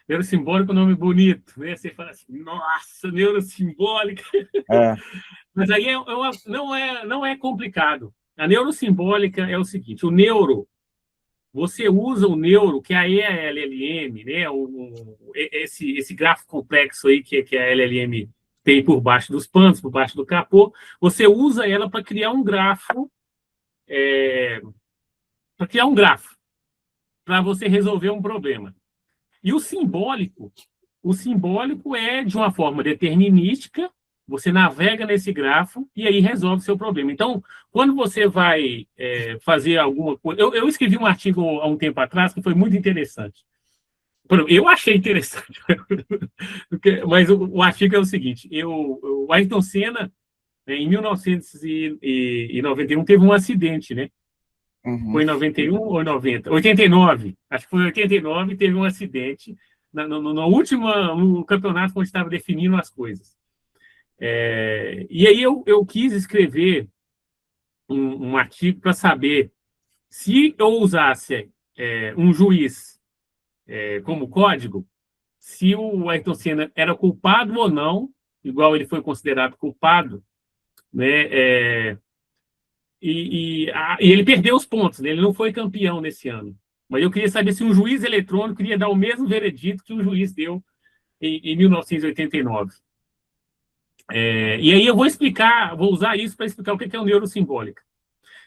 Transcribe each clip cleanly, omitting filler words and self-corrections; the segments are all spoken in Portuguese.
Neurosimbólico é um nome bonito, né? Você fala assim, nossa, neurosimbólica. É. Mas aí não é complicado. A neurosimbólica é o seguinte: o neuro, você usa o neuro, que é a ELLM, né? Esse gráfico complexo aí que a LLM tem por baixo dos panos, por baixo do capô, você usa ela para criar um grafo, para criar um grafo, para você resolver um problema. E o simbólico é de uma forma determinística, você navega nesse grafo e aí resolve o seu problema. Então, quando você vai fazer alguma coisa... Eu escrevi um artigo há um tempo atrás que foi muito interessante. Eu achei interessante, mas o artigo é o seguinte: o Ayrton Senna, em 1991, teve um acidente, né? Uhum. Foi em 91 ou 90? 89. Acho que foi em 89, teve um acidente no último no campeonato, onde estava definindo as coisas. E aí eu quis escrever um artigo para saber se eu usasse um juiz como código, se o Ayrton Senna era culpado ou não, igual ele foi considerado culpado, né? E ele perdeu os pontos, né? Ele não foi campeão nesse ano. Mas eu queria saber se um juiz eletrônico iria dar o mesmo veredito que o juiz deu em 1989. E aí eu vou usar isso para explicar o que é o neurosimbólica.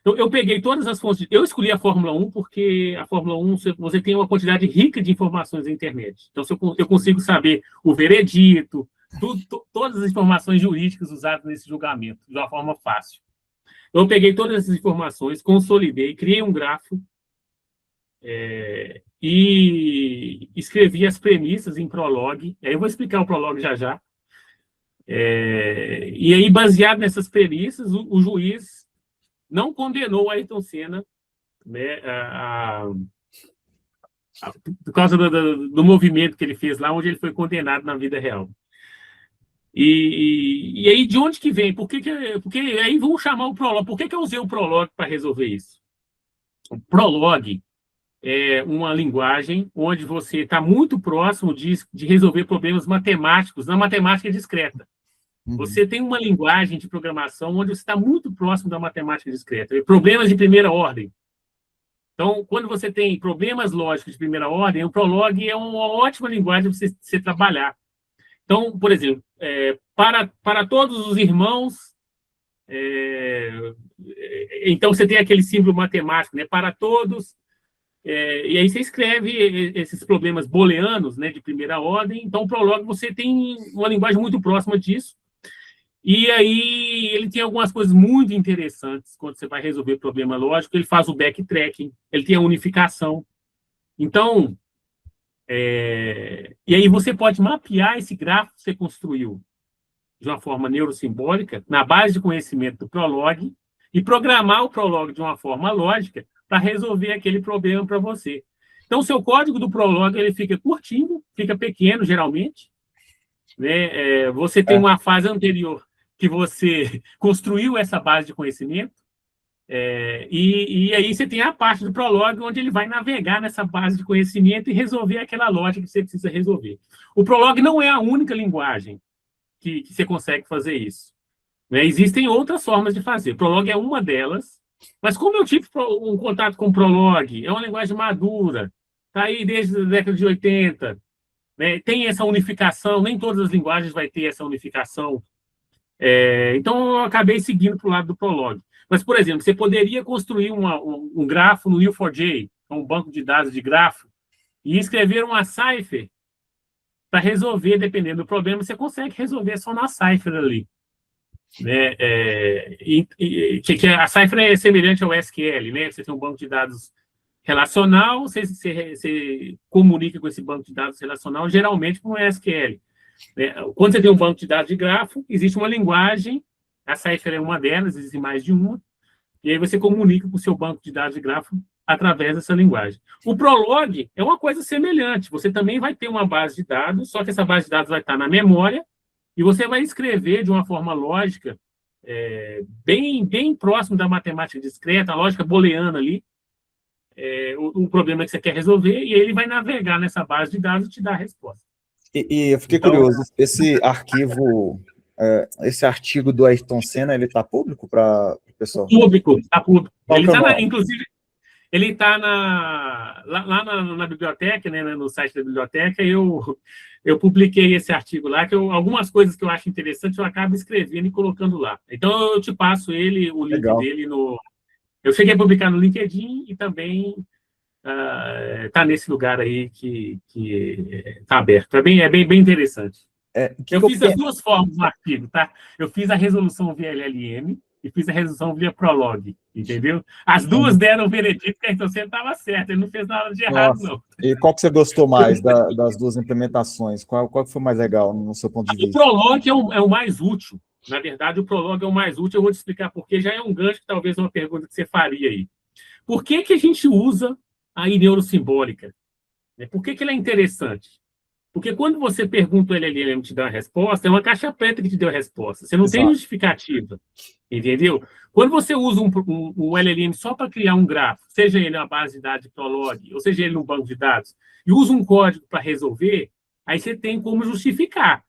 Então, eu peguei todas as fontes. Eu escolhi a Fórmula 1 porque a Fórmula 1 você tem uma quantidade rica de informações na internet. Então, eu consigo saber o veredito, todas as informações jurídicas usadas nesse julgamento, de uma forma fácil. Eu peguei todas essas informações, consolidei, criei um grafo e escrevi as premissas em Prolog. Aí eu vou explicar o Prolog já já. E aí, baseado nessas premissas, o juiz não condenou o Ayrton Senna, né, por causa do movimento que ele fez lá, onde ele foi condenado na vida real. E aí, de onde que vem? Porque aí vamos chamar o Prolog. Por que eu usei o Prolog para resolver isso? O Prolog é uma linguagem onde você está muito próximo de resolver problemas matemáticos na matemática discreta. Você tem uma linguagem de programação onde você está muito próximo da matemática discreta. Problemas de primeira ordem. Então, quando você tem problemas lógicos de primeira ordem, o Prolog é uma ótima linguagem para você trabalhar. Então, por exemplo, para todos os irmãos, então você tem aquele símbolo matemático, né? Para todos, e aí você escreve esses problemas booleanos, né, de primeira ordem. Então, o Prolog você tem uma linguagem muito próxima disso. E aí ele tem algumas coisas muito interessantes quando você vai resolver problema lógico. Ele faz o backtracking, ele tem a unificação. Então, e aí você pode mapear esse gráfico que você construiu de uma forma neurosimbólica, na base de conhecimento do Prolog, e programar o Prolog de uma forma lógica para resolver aquele problema para você. Então, o seu código do Prolog ele fica curtinho, fica pequeno, geralmente. Né? Você tem uma fase anterior que você construiu essa base de conhecimento, e aí você tem a parte do Prolog, onde ele vai navegar nessa base de conhecimento e resolver aquela lógica que você precisa resolver. O Prolog não é a única linguagem que você consegue fazer isso. Né? Existem outras formas de fazer. O Prolog é uma delas, mas como eu tive um contato com o Prolog, é uma linguagem madura, está aí desde a década de 80, né? Tem essa unificação, nem todas as linguagens vai ter essa unificação. Então, eu acabei seguindo para o lado do Prolog. Mas, por exemplo, você poderia construir um grafo no Neo4j, um banco de dados de grafo, e escrever uma cipher para resolver, dependendo do problema, você consegue resolver só na cipher ali. Né? A cipher é semelhante ao SQL, né? Você tem um banco de dados relacional, você comunica com esse banco de dados relacional, geralmente com o SQL. Quando você tem um banco de dados de grafo, existe uma linguagem, a Cipher é uma delas, existe mais de uma, e aí você comunica com o seu banco de dados de grafo através dessa linguagem. O Prolog é uma coisa semelhante, você também vai ter uma base de dados, só que essa base de dados vai estar na memória, e você vai escrever de uma forma lógica, bem próximo da matemática discreta, a lógica booleana ali, o problema que você quer resolver, e ele vai navegar nessa base de dados e te dar a resposta. E eu fiquei curioso, esse artigo do Ayrton Senna, ele está público para o pessoal? Público, está público. Qual Ele que é o está, nome? inclusive, ele está lá na biblioteca, né, no site da biblioteca, eu publiquei esse artigo lá, que algumas coisas que eu acho interessantes eu acabo escrevendo e colocando lá. Então, eu te passo o link Legal. dele no... Eu cheguei a publicar no LinkedIn e também está nesse lugar aí que está aberto. É bem interessante. Eu fiz as duas formas no artigo, tá? Eu fiz a resolução via LLM e fiz a resolução via Prolog, entendeu? As duas deram o veredito que a Ayrton Senna estava certo, ele não fez nada de errado, não. E qual que você gostou mais das duas implementações? Qual que foi mais legal, no seu ponto de vista? O Prolog é o mais útil. Na verdade, o Prolog é o mais útil. Eu vou te explicar por quê. Já é um gancho, que talvez uma pergunta que você faria aí. Por que a gente usa a neurosimbólica? Por que ela é interessante? Porque quando você pergunta o LLM te dá uma resposta, é uma caixa preta que te deu a resposta. Você não tem justificativa. Entendeu? Quando você usa um LLM só para criar um gráfico, seja ele uma base de dados de Prolog, ou seja ele um banco de dados, e usa um código para resolver, aí você tem como justificar.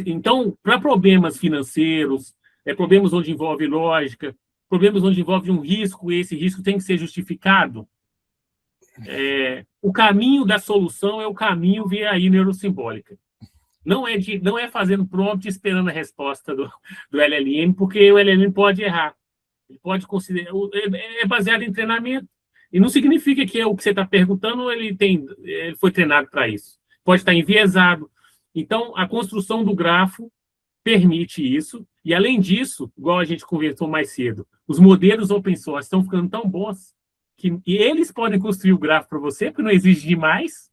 Então, para problemas financeiros, problemas onde envolve lógica, problemas onde envolve um risco, e esse risco tem que ser justificado, o caminho da solução é o caminho via a neurosimbólica. Não é fazendo prompt esperando a resposta do LLM, porque o LLM pode errar. Ele pode considerar... É baseado em treinamento. E não significa que o que você está perguntando ele foi treinado para isso. Pode estar enviesado. Então, a construção do grafo permite isso. E, além disso, igual a gente conversou mais cedo, os modelos open source estão ficando tão bons e eles podem construir o grafo para você, porque não exige demais,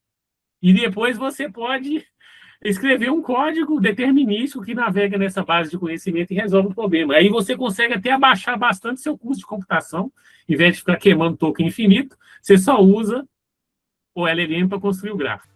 e depois você pode escrever um código determinístico que navega nessa base de conhecimento e resolve o problema. Aí você consegue até abaixar bastante seu custo de computação, em vez de ficar queimando token infinito, você só usa o LLM para construir o gráfico.